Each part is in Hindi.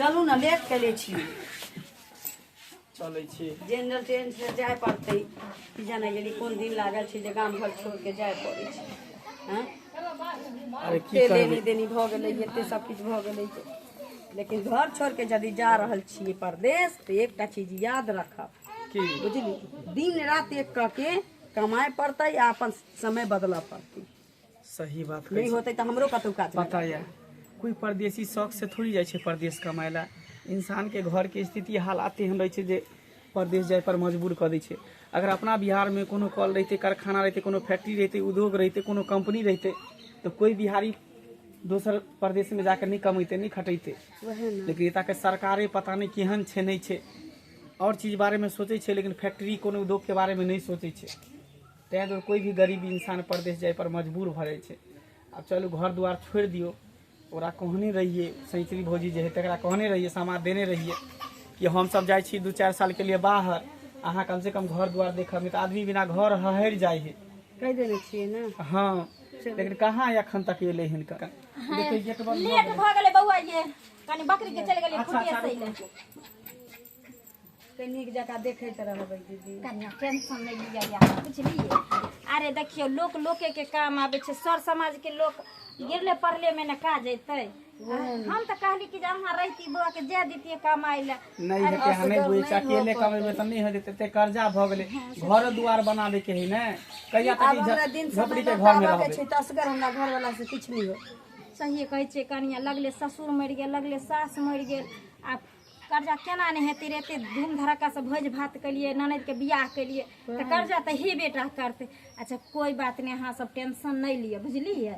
चलू ना लेट केले छी चलै छी जनरल ट्रेन से जाय पड़तै कि जाने गेली कोन दिन लागल छै जे गाम घर छोड़ के जाय पड़ै छै हैं अरे की ते करबै लेनी देनी भऽ गेलै एते सब किछु भऽ गेलै लेकिन घर छोड़ के यदि जा रहल छियै परदेश तो एकटा चीज याद रखब की बुझली दिन रात एक करके कमाए पड़तै आ अपन समय बदलऽ पड़तै सही बात नहीं होते तो हमरो कतौ काज पता है कोई परदेसी शौक से थोड़ी जाए परदेश कमाए ला इंसान के घर के स्थिति हालात एहन रहे जे परदेश जाए पर मजबूर कर दै अगर अपना बिहार में कोनो कल रहते कारखाना रहते कोनो फैक्ट्री रहते उद्योग रहते कोनो कंपनी रहते तो कोई बिहारी दोसर प्रदेश में जाकर नहीं कमेते नहीं खटेते लेकिन एतऽ के सरकारे पता नहीं केहन छै नहीं छै और चीज बारे में सोचे छै लेकिन फैक्ट्री कोनो उद्योग के बारे में नहीं सोचे छै तैं दुआरे कोई भी गरीब इंसान परदेश जाए पर मजबूर भऽ जाइ छै अब चलू घर द्वार छोड़ दियो ओकरा कहने रहिए सैंचरी भौजी जे है तकरा कहने रहिए समाद देने रहिए कि हम सब जाइ छी 2-4 साल के लिए बाहर अहाँ कम से कम घर द्वार देखब तो आदमी बिना घर हहरि जाइ है कह देने छियै ना हाँ लेकिन कहाँ अखन तक एले हिनका लेट भ गेलै बौआ ये कनी बकरी के चल गेलै फुटिया सैले नीक जकाँ देखैत रहबै दीदी कन्या टेंशन नहीं लिया यार बुझलिए अरे देखियो लोक लोके के काम आबे छै सर समाज के लोक गिरले पड़ले में न का जैते हम तो कहली कि अहाँ रहती बउआ के जे दितिए कमाई ला नहीं हेते हमें बुझे छै अकेले कमेबे त नहीं हेते ते कर्जा भ गेले घर दुआर बनाबे के है ना कहिया तक झोपड़ी के घर में रहबे छै तसगर हमरा घर वाला से किछ नहीं हो सही कहै छै कन्या लगले ससुर मर गेल लगले सास मर गेल आ कर्जा केना नहीं हेते रहते धूम धड़का से भोज भात कलिए ननद के बियाह कलिए तो कर्जा तो ही बेटा करते अच्छा कोई बात नहीं अहाँ सब टेंशन नहीं लिए बुझलिए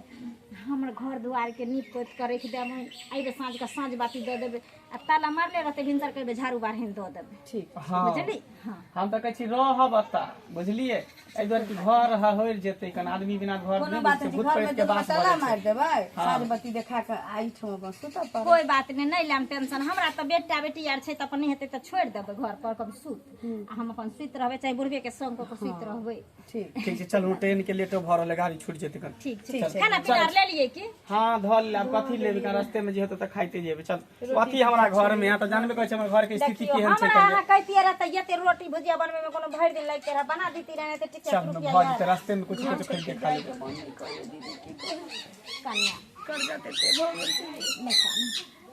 हमर घर दुआर के नीप पोत कर रख देब अइबे साँझ का साँझ बाती दे देबे आ ताला मारले रहते भिनसर के झाड़ू बारहन दे देबे ठीक हां बुझली हां हम त कहै छी रहब अत्ता बुझलिए एहि दुआरे कि घर हहरि जेतै कन आदमी बिना घर कोनो नहीं बात छै नहीं भूत घर प्रेत में के दो बास ताला भऽ मार जाइ छै देबै साँझ बत्ती देखा के आई ठम बस सुतब पर कोई बात नहीं लेम टेंशन हमरा तो बेटा बेटी यार छै त अपन नहीं हेते त छोड़ देबे घर पर कब सुत आ हम अपन सुत रहबे चाहे बुढ़वे के संग को सुत रहबे ठीक ठीक छै चलू ट्रेन के लेटो भऽ रहल गाड़ी छूट जेतै कन ठीक छै खाना पीना ले लिए की हां धल ले कथी लेबे का रास्ते में जे हेतै त खाइते जेबे चल अथी हमरा घर में त जानबे कहै छै हमर घर के स्थिति केहन छै हमरा अहाँ कहतिए रहते येते रोटी भुजिया बनबे में कोनो भर दिन लाग के रह बना दीती रहे त टिकट चल रुपया भऽ जेतै रास्ते में कुछ कुछ खरीद के खा लेबे कन्या कर्जा देते भऽ गेल छै नहीं खाना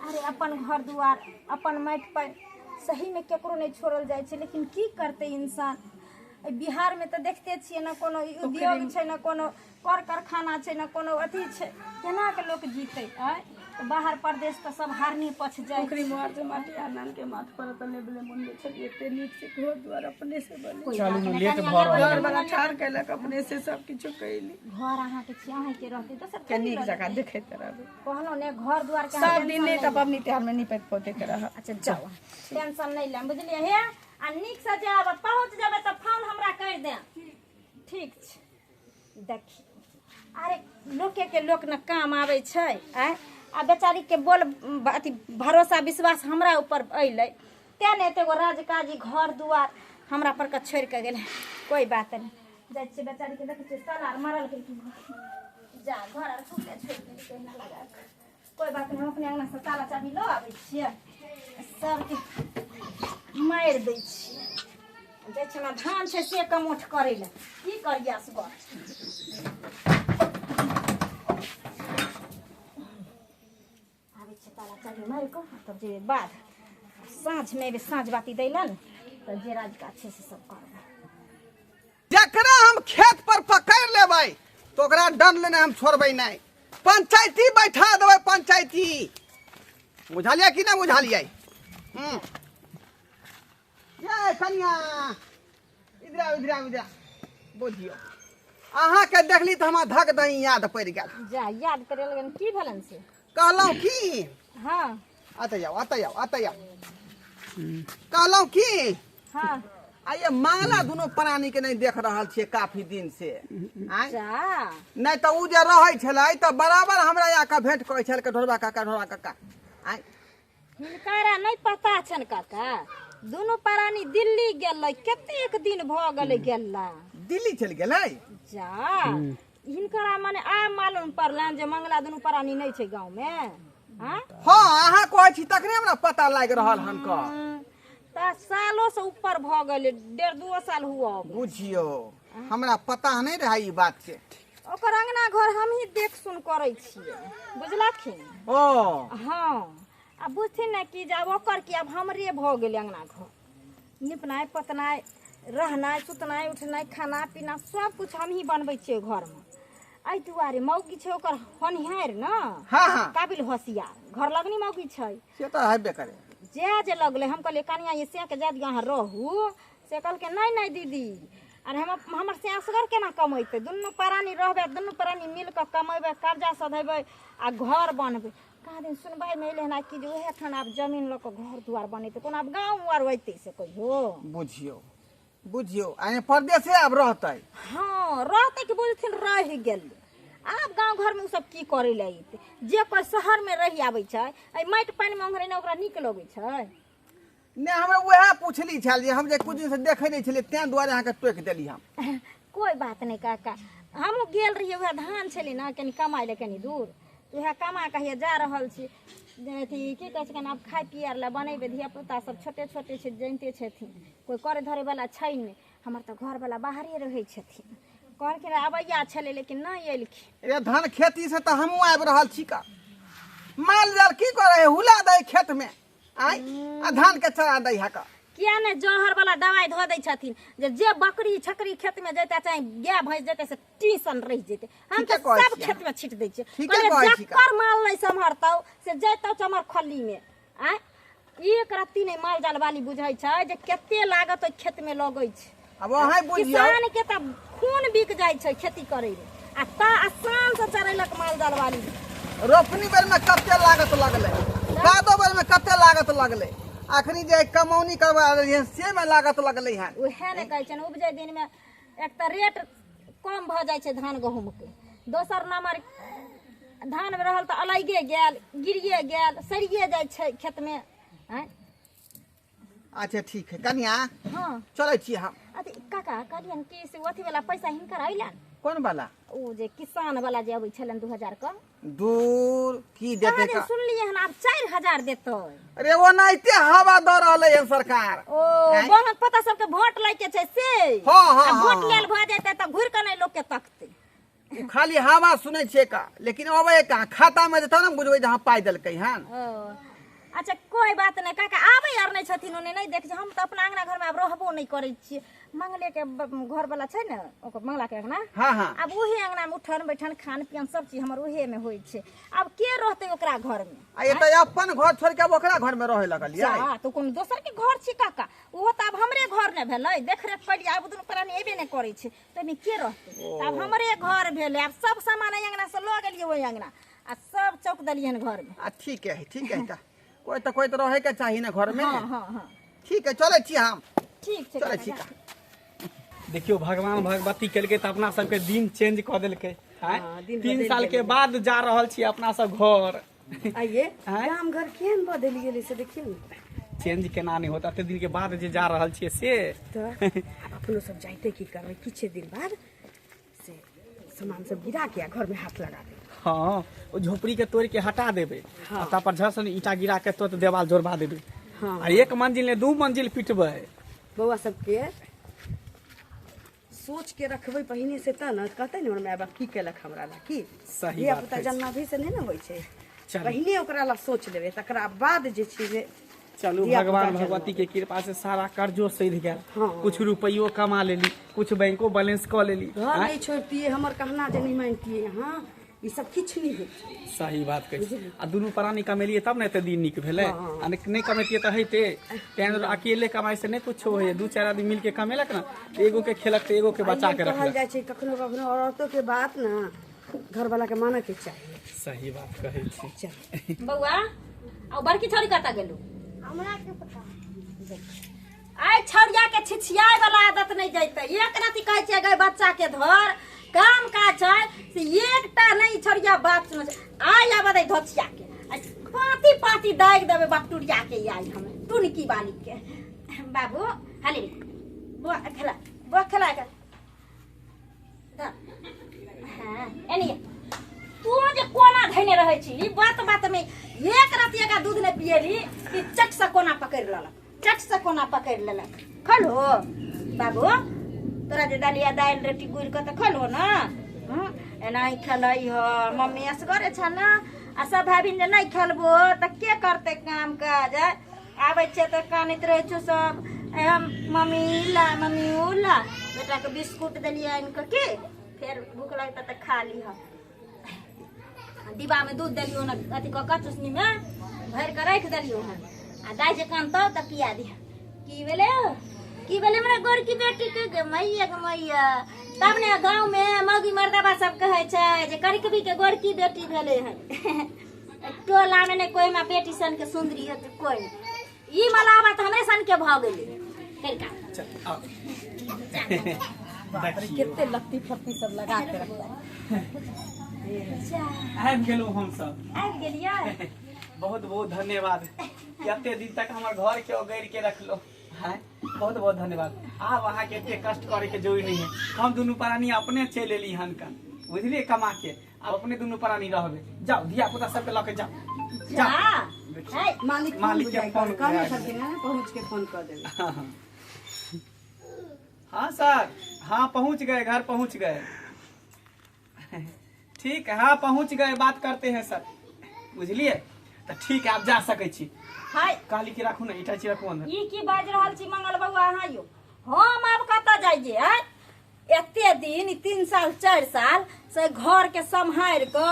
अरे अपन घर दुआर अपन माटि पर सही में केकरो नहीं छोड़ल जाय छै लेकिन की करते इंसान बिहार में तो देखते छियै ना कोनो उद्योग छै ना कोनो कर कारखाना छै ना कोनो अथी छै केना के लोग जीते आय बाहर प्रदेश तो सब हारनी पछ जाए ओकरी मोर से माटी आनन के माथ पर त लेबले मुंड छै एते नीक से घर द्वार अपने से बने चलू लेट भऽ रहल घर वाला ठार कैलक अपने से सब किछ कैली घर अहाँ के छी अहाँ के रहते दोसर के नीक जगह देखैत रहबै कहलो ने घर द्वार के सब दिन नहीं त पबनी त्योहार में निपट पोते के रह अच्छा जाओ टेंशन नहीं लेम बुझलिए हे आ नीक से जाब पहुंच जाबे त फोन हमरा कर दे ठीक छै देखी अरे लोके के लोक न काम आवे छै आ बेचारी के बोल अथी भरोसा विश्वास हमरा ऊपर अइले ते ने एते गो राजकाजी घर दुआर हमरा पर के छोड़ के गेले कोई बात नहीं जाय छी बेचारी के देखै छी ताला मारल के जा घर आर खुले छोड़ के केना लगा कोई बात नहीं हम अपने अंगना से ताला चाबी लो आबै छियै सब के मार दै छियै जे छै ना धान छै से कमोठ करै ले की करिया असगर ताला चाबी मार को तब जे बाद साँझ में भी साँझ बाती दैलन तो जे राज का अच्छे से सब करबे जकरा हम खेत पर पकड़ लेबै तो ओकरा दंड लेने हम छोड़बै नहीं पंचायती बैठा देबै पंचायती बुझलिए कि ना बुझलिए ये कन्या इधर इधर इधर बुझियो अहाँ के देखली त हमरा धक दही याद पड़ गेल जा याद करे लगन की भलन से कहलौं की हां आते जाओ कहलौं की हां आ ये मंगला दोनों प्राणी के नहीं देख रहल छियै काफी दिन से जा नहीं तो उ जे रहै छलै त बराबर हमरा या का भेंट करै छल के ढोलबा काका आय हिनकारा नहीं पता छन काका दोनों प्राणी दिल्ली गेलै कतेक दिन भ गेलै गेला दिल्ली चल गेलै जा हिनकरा माने आ मालूम पड़लन जे मंगला दोनों प्राणी नहीं छै गांव में हाँ हाँ अहाँ कहै छी तखने हमरा पता लागि रहल हन का त सालों से ऊपर भ गेले 1.5-2 साल हुआ बुझियो हमरा पता नहीं रहा ई बात के ओकर अंगना घर हम ही देख सुन करे छिए बुझलखिन ओ हाँ अब बुझथिन ना कि जब ओकर की अब हमरे भ गेले अंगना घर निपनाय पतनाय रहनाय सुतनाय उठनाय खाना पीना सब कुछ हम ही बनबै छिए घर में आई दुआरे मौगी छै ओकर होनिहार ना हाँ हाँ काबिल होशियार घर लगनी मौगी छै से तो हेबे करे जे लगले हम कहलिए कनिया ये से के जा यहाँ रहू से कहल के नहीं दीदी अरे हमर से असगर केना कमेते दुनू प्राणी रहबे दुनू प्राणी मिल के कमेबे कर्जा सधेबे आ घर बनबे कहाँ दिन सुनबाई में एले ना कि जे ओहे ठान आब जमीन ल के घर दुआर बनेते कोन आब गांव आर होइते से कहियो बुझियो बुझियो आने परदेसे अब रहतै हाँ रहते कि बुझथिन रह गेल आब गांव घर में उ सब की करे ले जे कोई शहर में रही आबै छै ए माटि पानी में ओंघरे ओकरा नीक लगै छै ने हमरा वह पूछली छल जे हम जे कुछ दिन से देखे नहीं छले तें दुआरे अहाँ के टोक देली हम कोई बात नहीं काका हम गेल रहिए वह धान छली ना कनी कमाई ले कनी दूर वह कमा कहिए जा रहल छी अथी की कहै छै आब खाय पियर ला बनेबे धिया पुता सब छोटे छोटे छै जानते छथिन कोई करे धरे वाला छै नहीं हमर तो घर वाला बाहरे रहै छथिन कहल के आबैया छले लेकिन नहीं एलखिन ए धान खेती से तो हमहू आबि रहल छी का माल जाल की करे हुला दे खेत में आई आ धान के चरा दे है का किया ने जहर वाला दवाई धो दै छथिन जे बकरी छकरी खेत में जेते चाहे गाय भैंस जेते से टीसन रह जेते हम तो सब खेत में छिट दै छियै जकर माल नहीं संभरतौ से जैतौ चमर खल्ली में आ एक रत्ती नहीं माल जाल वाली बुझै छै जे केते लागत ओइ खेत में लगै छै अब वहां बुझियो किसान के त खून बिक जाय छै खेती करे रे आ ता आसान से चरेलक माल जाल वाली रोपनी बेर में कते लागत लगले कादो बेर में कते लागत लगले अखनी जे कमौनी करवा रहिए से में लागत लगले है उहे ने कहै छै उपजे दिन में एक त रेट कम भ जाय छै धान गहूम के दोसर नंबर धान में रहल त अलगे गेल गिरिए गेल सरिये जाय छै खेत में हैं अच्छा ठीक है कन्या हां चलै छी हम अथी काका कहलियन कि से अथी वाला पैसा हिनकर आइलन कौन वाला ओ जे किसान वाला जे अबै छलन 2000 का दूर की देते का सुनलिए हन आब 4000 देतै अरे वो नाइते हवा द रहले है सरकार ओ बहुत पता सबके वोट लै के छै से हां हां वोट लेल भ जेतै त घुर के नै लोग के तकते खाली हवा सुनै छियै का लेकिन अबे का खाता में तब ना बुझबै जहां पाई देलकै हन अच्छा कोई बात नहीं काका आबै आर नहीं छथिन ओने नहीं देख हम तो अपना अंगना घर में अब रहबो नहीं करे छियै मंगले के घर वाला छै ने ओकर मंगला के अंगना हां हां अब ओहे अंगना में उठन बैठन खान पियन सब चीज हमर ओहे में होय छै अब के रहते ओकरा घर में आ ये त अपन घर छोड़ के अब ओकरा घर में रहे लगलिए हां तो कोन दोसर के घर छी काका ओहो त अब हमरे घर ने भेलै देख रेख करिया अब दुनु प्राणी एबे नहीं करे छै तनी के रहते अब हमरे घर भेलै अब सब सामान अंगना से ल गेलिए ओहि अंगना आ सब चौक दलियन घर में आ ठीक है कोई तो रहे के चाहिए ना घर में हां हां हां ठीक है चले छी हम ठीक छै चले छी काका देखियो भगवान भगवती केलकै त अपना सबके दिन चेंज क देलकै हाँ, दिन 3 बदलि साल के बाद जा रहल छी अपना सब घर आइए हाँ? काम घर केहन बदलि गेलै से देखियो ने चेंज केना नहीं होता ते दिन के बाद जे जा रहल छियै से तो अब अपनो सब जाइते की करबै किछे दिन बाद से सामान सब गिरा के घर में हाथ लगा दे हाँ वो झोपड़ी के तोड़ के हटा देबे हाँ। तब पर झसन ईटा गिरा के तो देवाल जोड़वा देबे हाँ आ 1 मंजिल ने 2 मंजिल पिटबे बउआ सबके सोच के रखबै पहिने से त न कहते ने माय बाप की केलक हमरा ला की सही ये बात पता है। जन्मा भी से नहीं न होय छै चलू। पहिने ओकरा ला सोच लेबै तकरा बाद जे छै जे चलू धिया पुता भगवान जन्मा। भगवती के कृपा से सारा कर्जो सध गया हाँ। कुछ रुपयो कमा लेली कुछ बैंको बैलेंस क लेली घर आँय? नहीं छोड़तिए हमर कहना जे नहीं मानतिए हां ई सब किछ नहीं होय छै सही बात कही आ दुनू प्राणी कमेलिए तब ने एते दिन नीक भेलै हाँ। आ नहीं कमेतिए त हइते तें अकेले कमाई से नहीं कुछ होय 2-4 आदमी मिल के कमेलक ना एगो के खेलक त एगो के बचा के कहल रखलक जाय छै कखनो कखनो औरतों के बात ना घर वाला के माने के चाहिए सही बात कहै छी चल बउआ आ बड़की छोरी कता गेलू हमरा के पता आइ छौरिया के छिछियाय वाला आदत नहीं जैते एक राती कहै छै गए बच्चा के धर काम काज छै से एकटा नहीं छौरिया बात सुनै छै आइ आबे दे धोतिया के पाती पाती दाग देबे बटुरिया के आई हमें टुनकी वाली के बाबू हाले बुआ खेला के हां एनी तू जे कोना धैने रहै छी ई बात में एक रतिया का दूध ने पिएली कि चट से कोना पकड़ लेलक चट से कोना पकड़ लेलक खलो बाबू तोरा जे दलिया दाल रोटी गुड़ के त खलो ना एनाही खेलै ह मम्मी असगरे छ ना आ सब भाभी ने नहीं खेलबो त के करते काम काज आबै छै त कानित रहै छ सब हम मम्मी उला बेटा के बिस्कुट दलिया इनके के फिर भूख लगता त खा ली ह डिब्बा में दूध दलियो ना अथी क चुसनी में भर के रख दलियो हन आ दाई जे कान त पिया दिया की भेले मेरा गोर की बेटी के मैया तब ने गांव में मौगी मर्दबा सब कहे छै जे करी कभी के गोर की बेटी भेले हन टोला में ने कोई में बेटी सन के सुंदरी है तो कोई ई मलावा त हमरे सन के भ गेले करिका कितने लत्ती फत्ती सब लगा के रखता है। आबि गेलहुँ हम सब आबि गेलियै बहुत बहुत धन्यवाद कते दिन तक हमर घर के उगैर के रखलो है बहुत बहुत धन्यवाद आब अहाँ के एते कष्ट करे के जरूरी नहीं है हम दुनू प्राणी अपने चल एली हन कन बुझलिए कमा के अब अपने दुनू प्राणी रहबे जाओ धिया पुता सबके लके जाओ जा मालिक के फोन कहने छथिन ना पहुंच के फोन कर देबै। हाँ सर हाँ पहुंच गए घर पहुंच गए ठीक है हाँ पहुंच गए बात करते हैं सर बुझलिए तो ठीक है आप जा सके छी हाय काली के राखू ना इटा छी राखू अंदर ई की बाज रहल छी मंगल बउआ अहाँ यो हम आब कतऽ जाइए आय एते दिन 3 साल 4 साल से घर के सम्हार क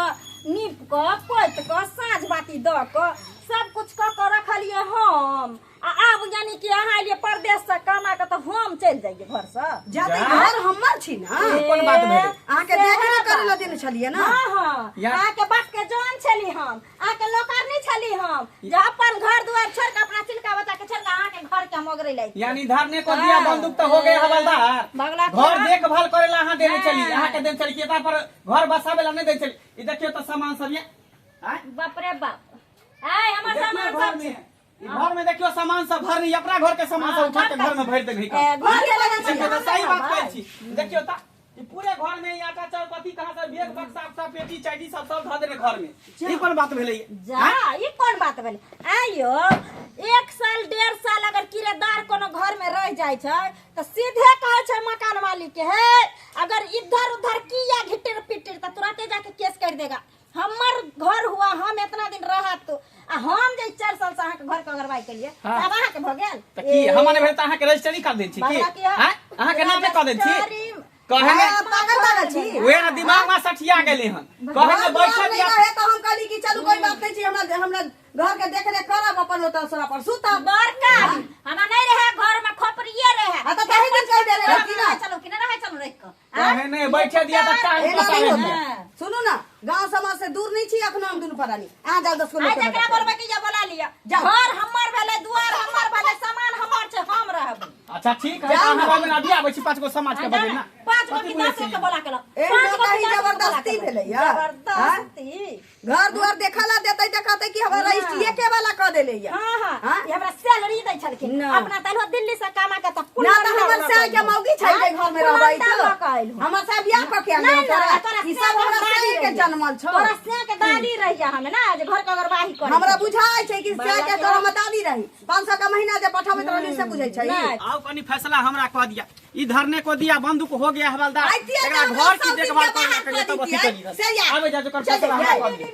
नीप क पोत क साँझ बाती द क सब कुछ क के रखलिए हम आ आब यानी कि अहाँ लिए परदेश से कमा के तो हम चल जाइए घर से जाते घर हमर छी ना कोन बात भेलै अहाँ के देखे ना करे ला देने छलिए ना हाँ अहाँ के बाप के जवान छली हम अहाँ के लोकारनी छली हम जे अपन घर दुआर छोड़ के अपना चिलका बच्चा के छोड़ के अहाँ के घर के मोगरे लाई यानी धरने को दिया बंदूक तो हो गए हवलदार बगला घर देखभाल करे ला अहाँ देने चली अहाँ के देने चली कि एता पर घर बसावे ला नहीं देने चली ई देखियो तो सामान सब ये आय बाप रे बाप आय हमर सामान सब छै घर में देखियो सामान सब भर नहीं अपना घर के सामान सब उठा के घर में भर देबे घर के लगा देखियो तो सही बात कहै छी देखियो ता ई पूरे घर में आटा चाउर पत्ती कहां से बेग बक्सा सब पेटी चाइडी सब ध देने घर में ई कोन बात भेलै जा ई कोन बात भेलै आइयो 1 साल 1.5 साल अगर किराएदार कोनो घर में रह जाय छै त सीधे कहै छै मकान मालिक के हे अगर इधर उधर किया घिटिर पिटिर त तुरंत जाके केस कर देगा हमर घर हुआ हम इतना दिन रहत आ हम जे 4 साल से अहाँ के घर के अगरवाई करिए अब अहाँ के भ गेल त की हमने भेल त अहाँ के रजिस्ट्री कर दै छी की हैं अहाँ के नहीं कर दै छी कहे में पागल छी वे ना दिमाग में सठिया गेले हन कहे में बैठल दिया है तो हम कहली कि चलू कोई बात नहीं छी हमरा घर के देख रेख करब अपन ओता सोरा पर सुता बड़का हमरा नहीं रहे घर में खोपरिए रहे आ त कहि दिन कह दे रहे कि ना चलो कि ना रहे चलो रख के कहे नहीं बैठे दिया त काहे पता नहीं सुनो ना गांव समाज से दूर नहीं छी अखनो हम दुनु परानी आ जाओ 10 को लोग जकरा बोलबे कि जा बोला लिया घर हमर भेले दुआर हमर भेले सामान हमर छै हम रहब अच्छा ठीक है अहाँ में अभी आबै छी 5 गो समाज के बजे ना 5 गो की 10 के बोला केला ए कहीं जबरदस्ती भेलै या जबरदस्ती घर दुआर देखला देतै त कहतै कि हमरा रजिस्ट्री के वाला क देले या हां ये हमरा सैलरी दै छलखिन अपना तलहो दिल्ली से कमा के त ना त हमर साय के मौगी छै के घर में रहबै त हमर साय बियाह क के आने तोरा ई सब हमरा साय के जन्मल छ तोरा साय के दादी रहिया हमें ना जे घर के अगरवाही करे हमरा बुझाय छै कि साय के तोरा में दादी रही 500 का महीना जे पठाबैत रहली से बुझै छै आओ कनी फैसला हमरा कह दिया ई धरने को दिया बंदूक हो गया हवलदार एकरा घर की देखभाल करना के लिए तो बसी करी आबे जा कर फैसला हमरा कह दिया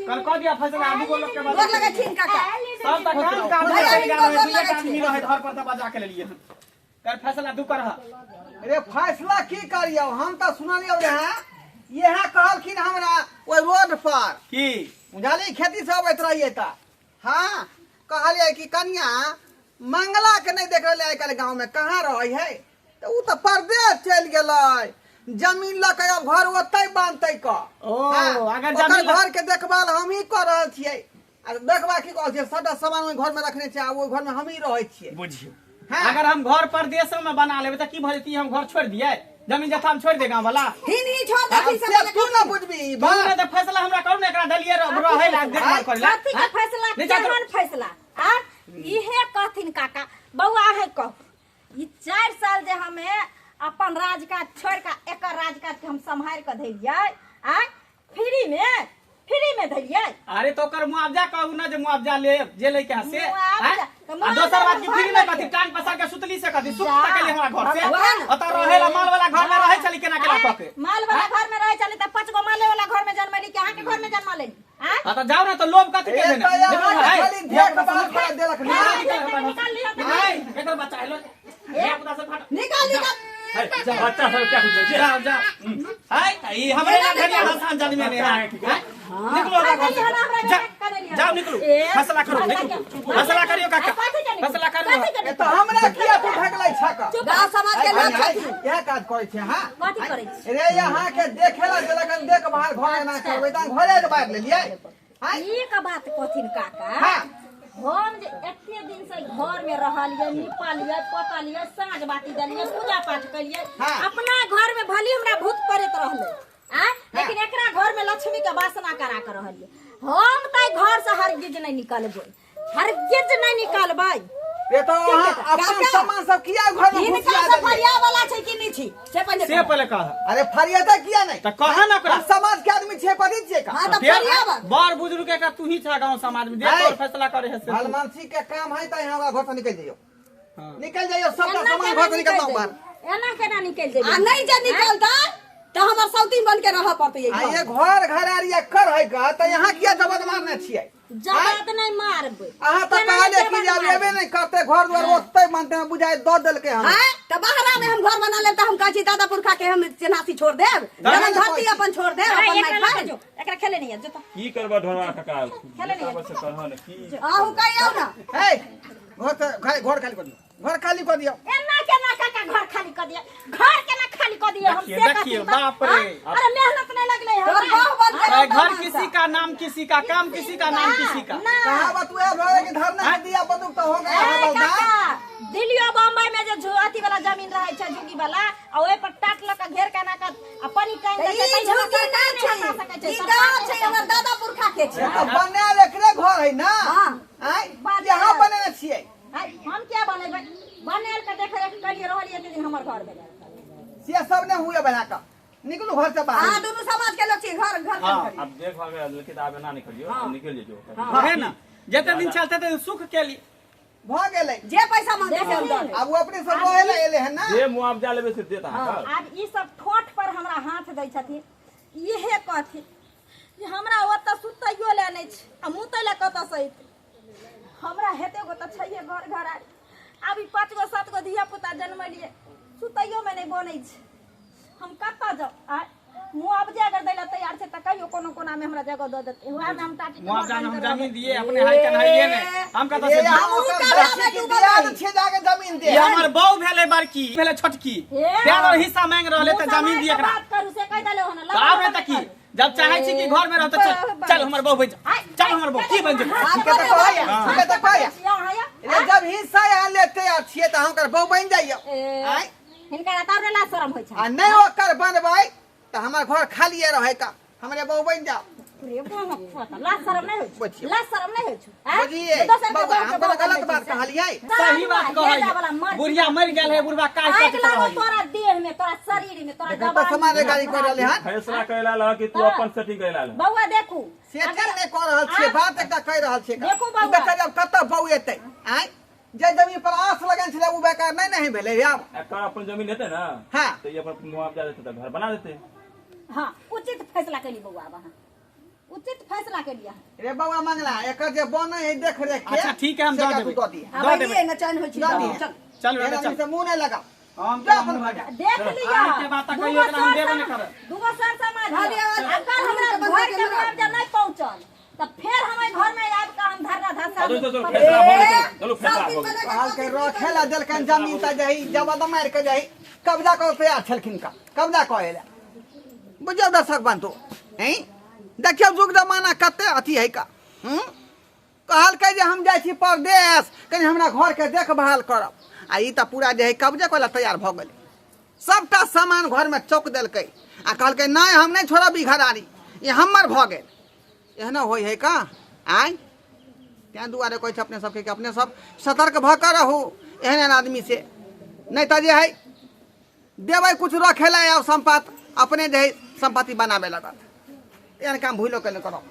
कल कह दिया फैसला आदमी को लोग के गोर लगे छिन काका सब तक काम काम कर जा रहे दुनिया के आदमी रहे घर पर दबा जाके ले लिए कर फैसला दू कर अरे फैसला की करियो हम तो सुनलियो रहे यहाँ कहलखिन हमरा ओइ रोड पर की बुझाली खेती से अबैत रहिए त हाँ कहलिए कि कन्या मंगला के नहीं देख रहे आइ गाँव में कहाँ रहे है तो उ तो परदेश चल गेलै जमीन ल के अब घर ओतै बांधतै क अगर जमीन घर के देखभाल हम ही कर रहल छियै आ देखबा की कहै छै सबटा सामान ओइ घर में रखने छै आ ओइ घर में हम ही रहै छियै बुझियो अगर हम घर परदेशों में बना लेबे त की भ जेती हम घर छोड़ दिए जमीन जथा हम छोड़ दे गांव वाला हिनी छोड़ दे से तू ना बुझबी बाने त फैसला हमरा करू ने एकरा दलिए रहे ला देखभाल करे ला कथी के फैसला केहन फैसला आ इहे कहथिन काका बउआ है कह ई 4 साल जे हमें अपन राजकाज छोड़ के एकर राजकाज के हम संभाल के धैलियै आ फ्री में धरिए। अरे तो कर मुआवजा कहू ना जे मुआवजा ले जे ले के हसे मुआवजा- तो आ दोसर बात की मुआवजा फ्री में कथी टांग पसार के सुतली से कथी सुत जा। तक हमरा घर से वहाँ ना। अत रहेला माल वाला घर में रहे चली केना केना कह के माल वाला घर में रहे चले त 5 गो माले वाला घर में जन्म ली के अहाँ के घर में जन्म लेनी। हां आ तो जाओ ना तो लोभ कथी के देना खाली देख के बात कर देलक निकाल लिया नहीं एकर बच्चा हेलो ये पता से फट निकाल बच्चा सब क्या कुछ है? जाओ जाओ हाय ई हमरे ना घरिया हसान जानी में है निकलो घर से जाओ निकलो फैसला करो निकलो फैसला करियो काका फैसला करियो ए तो हमरा किया तू ढकलै छका गाँव समाज के लोग छथिन। यह काज करै छै हां कथी करै छी? रे यहाँ के देखेला देलकन देखभाल घर ना करबै त घरे से बाहर लेलियै हां एक बात कथिन काका, हां हम जे एते दिन से घर में रहलिए, निपालिए, पोतलिए, साँझ बाती देलिए, पूजा पाठ करिए, हाँ। अपना घर में भली हमरा भूत पड़ैत रहले, लेकिन एकरा घर में लक्ष्मी के वासना करा कर रहलिए। हम त घर से हरगिज नहीं निकलबै, हरगिज नहीं निकलबै। ये तो अपन सामान सब किया घर में इनका घुसिया से देलियै फरिया वाला छै कि नहीं छी से पहले से पहले कह अरे फरियादा किया नहीं त कहा ना ओकरा हम समाज के आदमी छे कथी छे का हां तो फरिया बा बड़ बुजुर्ग के तू ही था गांव समाज में देख और फैसला करे है से भलमानसी के काम है त हमरा घर से निकल जाइयो हाँ। निकल जाइयो सबका एना सामान केना घर से निकलता हूं बाहर एना केना निकल आ जेबै? नहीं जे निकलता तो हमर सौतीन बन के रह पड़ते आ ये घर घरारिया कर है का त यहाँ किया जबद मारने छियै जबात नहीं मारबै। अहाँ तो केना कहले जबात कि जब मारबै? एबे नहीं करते घर द्वार ओतै मानते हैं बुझाए दो दल के हम हैं तो बहरा में हम घर बना ले तो हम कहै छी दादा पुरखा के हम चिन्हासी छोड़ देब जमीन धरती अपन छोड़ देब अरे अपन एकरा माइक लऽ जो, एकरा खेले नहीं है जो त की करबा ढोलवा काका खेले नहीं है। से कहन की आहू कहियो ना हे घर खाली कर दियो घर खाली कर दियो एना केना काका घर खाली कर दिया? घर केना खाली कर दिया? हम से देखिए, कहती बाप तो, रे। हाँ? अरे मेहनत नहीं लगले है तोर गाँव बंद कर अरे घर किसी का नाम किसी का काम किसी का नाम किसी का कहावत हुआ भरे के धरना के दिया बंदूक तो हो गया हवलदार दिल्ली बम्बई में जो अथी वाला जमीन रहे छै झुगी वाला आ ओए पर टाट लक घेर के ना आ पानी टाइम तो के ई झुकी ना छै ई गाँव छै हमर दादा पुरखा के छै तो बनाल एकरे घर है ना हां आय यहाँ बनेने छियै हम क्या बनेबै? बनेल के देख रेख करिए रहलिए एते दिन हमर घर भेल से सब ने हुए बना का निकलू घर से हां बाहर दोनों समाज के लोग छै घर घर कर अब देख भागे लेकिन आबे ना निकलियो निकल जो है ना जते दिन चलते थे सुख के लिए भ गेलै जे पैसा मांगे से हम दे अब वो अपने सब रहे ले एले है ना जे मुआवजा लेबे से देता है आब ई सब ठोठ पर हमरा हाथ दै छथिन, इहे कहथिन जे हमरा ओतऽ सुतैयो ले नै छै आ मुतै ले कतऽ से हमरा हेते गो तऽ छैहे घर घरारी। आब ई 5 गो 7 गो धिया पुता जन्मलिए, सुतैयो में नहीं बनै छै, हम कतऽ जाऊ? आ मुआवजा अगर दै ला तैयार छै तऽ कहियो कोनो कोना में हमरा जगह दऽ देतै, उएह में हम टाटी मुआवजा हम जमीन दिए अपने हाई कन्हैये ने हम कत से हम ओकर बेटी के दियाद छे जाके जमीन दे ये हमर बहू भेले बड़की भेले छोटकी प्यार और हिस्सा मांग रहले त जमीन दिए एकरा बात करू से कह देले हो ना। तो आबे त की जब चाहे छी कि घर में रह त चल हमर बहू बन जा चल हमर बहू की बन जा के तो कहया ये जब हिस्सा यहाँ लेते आ छिए त हम कर बहु बन जाइयो आय हिनका तारे ला शरम होय छै। आ नहीं ओकर बनबै त हमर घर खालिए रहे का हमरे बहु बन जाओ रे बाप ला शरम नहीं होय छै, बुझियो। ला शरम नहीं होय छै। बुझिए बाबा हम कोनो गलत बात कहलियै सही बात कहै बुढ़िया मर गेल है बुढ़वा काहे आग काट लागो रही तोरा देह में, तोरा शरीर में, तोरा देखो तो जवानी समाज में। गाड़ी कर रहले हन फैसला कैला ल कि तू अपन सेटिंग कैला ल बौआ देखू सेटिंग नहीं कर रहल छियै बात एकटा कह रहल छियै देखू तू बौआ। बेटा जब कत बहु एतै आय जे जमीन पर आस लगन छले उ बेकार नहीं भेलै आब एकर अपन जमीन हेते ना हाँ। तो ये अपन मुआवजा देते तो घर बना देते हां उचित फैसला करी बौआ, वहां उचित फैसला करिया। रे बौआ मंगला एकर जे बनै है देख रेख के अच्छा ठीक है हम से दऽ का देबै तू दऽ दिहे। अब ये न चैन होय छै दऽ दिहे। चल चल बेटा एना चल से मुंह नहीं लगा हम जा अपन भागा देख लिया आगे बात कहियो एकरा हम देबे नहीं करब। दूगो सर समाज भाभी आवाज- अगर हमरा घर के मुआवजा नहीं पहुंचल त फिर हमें घर में आब के हम धरना धरसा चलो चलो फैसला हो गया चलो फैसला हो गया कहल के रखेला देलकन जमीन त जही जबद मार के जही कब्जा कर तैयार छलखिन का कब्जा कहेला बुझो दर्शक बंधु हैं देखियो जुग जमाना कते अथी है का कहल के जे हम जाय छी परदेश कनी हमरा घर के देखभाल करब आ ई त पूरा जे है कब्जा करेला तैयार भ गेलै सबटा सामान घर में चौक देलकै आ कहल के नहीं हम नहीं छोड़ब ई घरारी ये हमर भ गेल एहना होय है का आय त्या दुआरे कहै छै अपने सबके कि अपने सब सतर्क भ कर रहू एहन एहन आदमी से नहीं तो जे है देबै कुछ रखेला या संपत्ति अपने जे है संपत्ति बनाबे लगत यानी काम भूलो कल करो